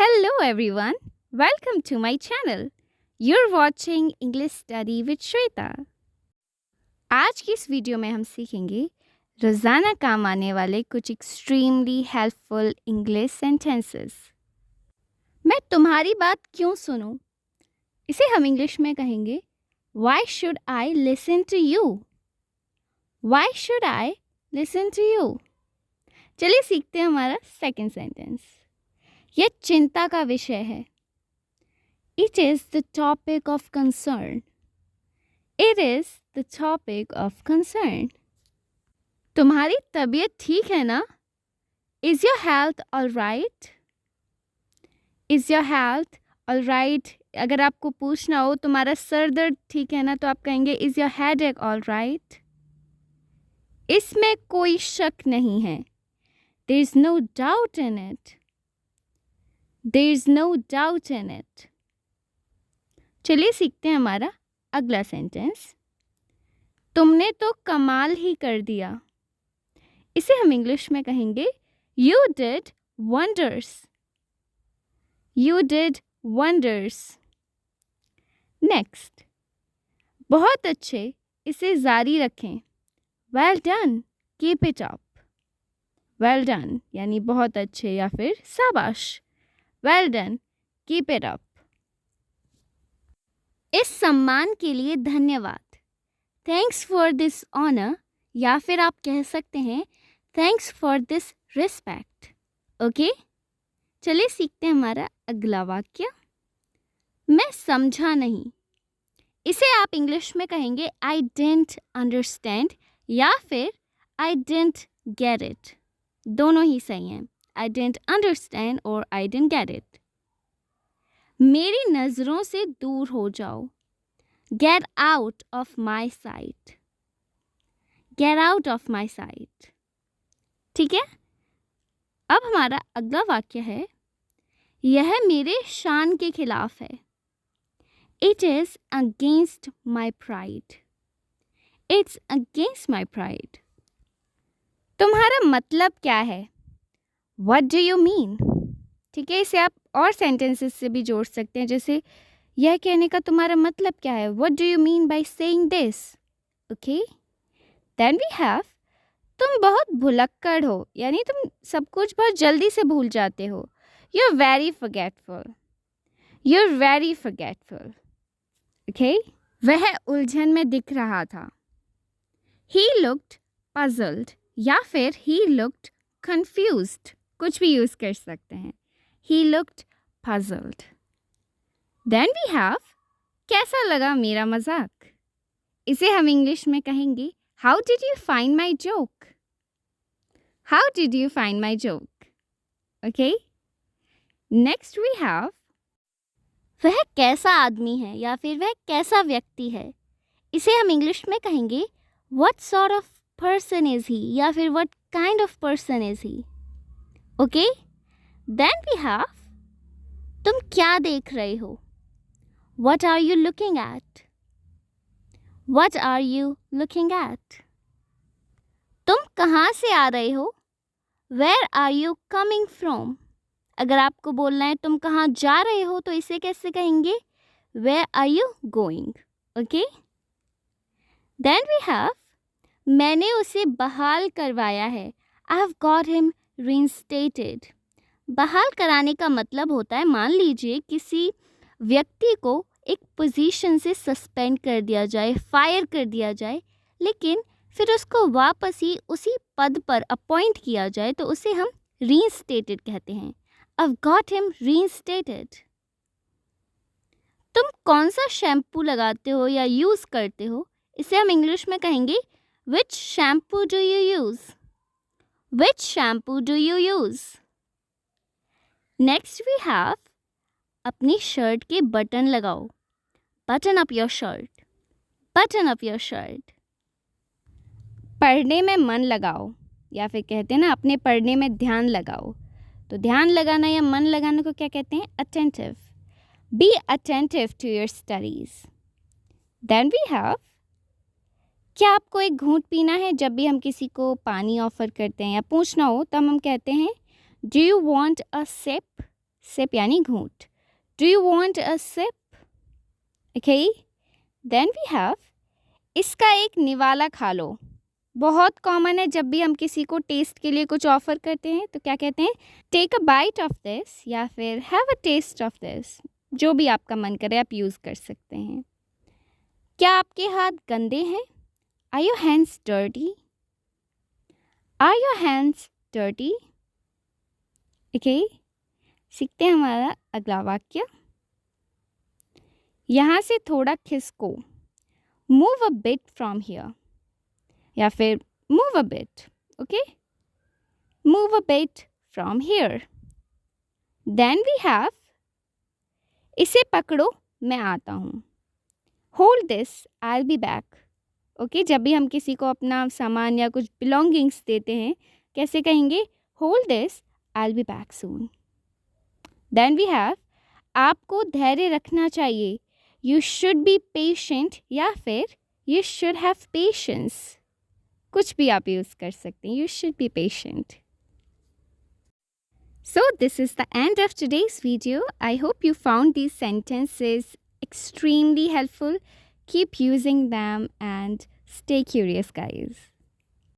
Hello everyone, welcome to my channel. You're watching English Study with Shweta. आज की इस video में हम सीखेंगे रोज़ाना काम आने वाले कुछ एक्सट्रीमली हेल्पफुल इंग्लिश सेंटेंसेस। मैं तुम्हारी बात क्यों सुनूं? इसे हम इंग्लिश में कहेंगे Why should I listen to you? Why should I listen to you? चलिए सीखते हैं हमारा सेकंड सेंटेंस। यह चिंता का विषय है। It is the topic of concern. It is the topic of concern. तुम्हारी तबीयत ठीक है ना? Is your health all right? Is your health all right? अगर आपको पूछना हो तुम्हारा सर दर्द ठीक है ना, तो आप कहेंगे Is your headache all right? इसमें कोई शक नहीं है। There is no doubt in it. There is no doubt in it. चलिए सीखते हैं हमारा अगला सेंटेंस। तुमने तो कमाल ही कर दिया। इसे हम इंग्लिश में कहेंगे You did wonders. You did wonders. Next, बहुत अच्छे, इसे जारी रखें। Well done. Keep it up. Well done यानी बहुत अच्छे या फिर शाबाश। Well done. Keep it up. इस सम्मान के लिए धन्यवाद। Thanks for this honor या फिर आप कह सकते हैं Thanks for this respect. Okay? चलिए सीखते हैं हमारा अगला वाक्य। मैं समझा नहीं। इसे आप इंग्लिश में कहेंगे I didn't understand या फिर I didn't get it. दोनों ही सही हैं। I didn't understand और I didn't get it. मेरी नज़रों से दूर हो जाओ। Get out of my sight. Get out of my sight. ठीक है? अब हमारा अगला वाक्य है यह मेरे शान के खिलाफ है। It is against my pride. It's against my pride. तुम्हारा मतलब क्या है? What do you mean? ठीक है, इसे आप और सेंटेंसेस से भी जोड़ सकते हैं, जैसे यह कहने का तुम्हारा मतलब क्या है? What do you mean by saying this? Okay? Then we have तुम बहुत भुलक्कड़ हो, यानी तुम सब कुछ बहुत जल्दी से भूल जाते हो। You're very forgetful. You're very forgetful. Okay? वह उलझन में दिख रहा था। He looked puzzled या फिर he looked confused. कुछ भी यूज़ कर सकते हैं। He looked puzzled. Then we have कैसा लगा मेरा मजाक? इसे हम इंग्लिश में कहेंगे How did you find my joke? How did you find my joke? Okay? Next we have वह कैसा आदमी है या फिर वह कैसा व्यक्ति है? इसे हम इंग्लिश में कहेंगे What sort of person is he? या फिर What kind of person is he? Okay? Then we have तुम क्या देख रहे हो? What are you looking at? What are you looking at? तुम कहाँ से आ रहे हो? Where are you coming from? अगर आपको बोलना है तुम कहाँ जा रहे हो, तो इसे कैसे कहेंगे? Where are you going? Okay? Then we have मैंने उसे बहाल करवाया है। I have got him reinstated. बहाल कराने का मतलब होता है, मान लीजिए किसी व्यक्ति को एक पोजीशन से सस्पेंड कर दिया जाए, फायर कर दिया जाए, लेकिन फिर उसको वापस ही उसी पद पर अपॉइंट किया जाए, तो उसे हम reinstated कहते हैं। I've got him reinstated. तुम कौन सा शैम्पू लगाते हो या यूज़ करते हो? इसे हम इंग्लिश में कहेंगे Which shampoo do you use? Which shampoo do you use? Next we have अपनी शर्ट के बटन लगाओ। Button up your shirt. Button up your shirt. पढ़ने में मन लगाओ या फिर कहते हैं ना अपने पढ़ने में ध्यान लगाओ। तो ध्यान लगाना या मन लगाने को क्या कहते हैं? Attentive. Be attentive to your studies. Then we have क्या आपको एक घूंट पीना है? जब भी हम किसी को पानी ऑफर करते हैं या पूछना हो, तब हम कहते हैं Do you want a sip? Sip यानी घूंट. Do you want a sip? Okay. Then we have इसका एक निवाला खा लो. बहुत कॉमन है, जब भी हम किसी को टेस्ट के लिए कुछ ऑफर करते हैं तो क्या कहते हैं? Take a bite of this या फिर have a taste of this. जो भी आपका मन करे आप यूज़ कर सकते हैं. क्या आपके हाथ गंदे हैं? Are your hands dirty? Are your hands dirty? Okay, सीखते हैं हमारा अगला वाक्य. यहाँ से थोड़ा खिसको. Move a bit from here या फिर move a bit. Okay, move a bit from here. Then we have इसे पकड़ो मैं आता हूँ. Hold this I will be back. Okay, जब भी हम किसी को अपना सामान या कुछ बिलोंगिंग्स देते हैं कैसे कहेंगे? Hold this I will be back soon. Then we have आपको धैर्य रखना चाहिए. यू शुड बी पेशेंट या फिर यू शुड हैव पेशेंस. कुछ भी आप यूज़ कर सकते हैं. You should be patient. So this is the end of today's video. I hope you found these sentences extremely helpful. Keep using them and stay curious, guys.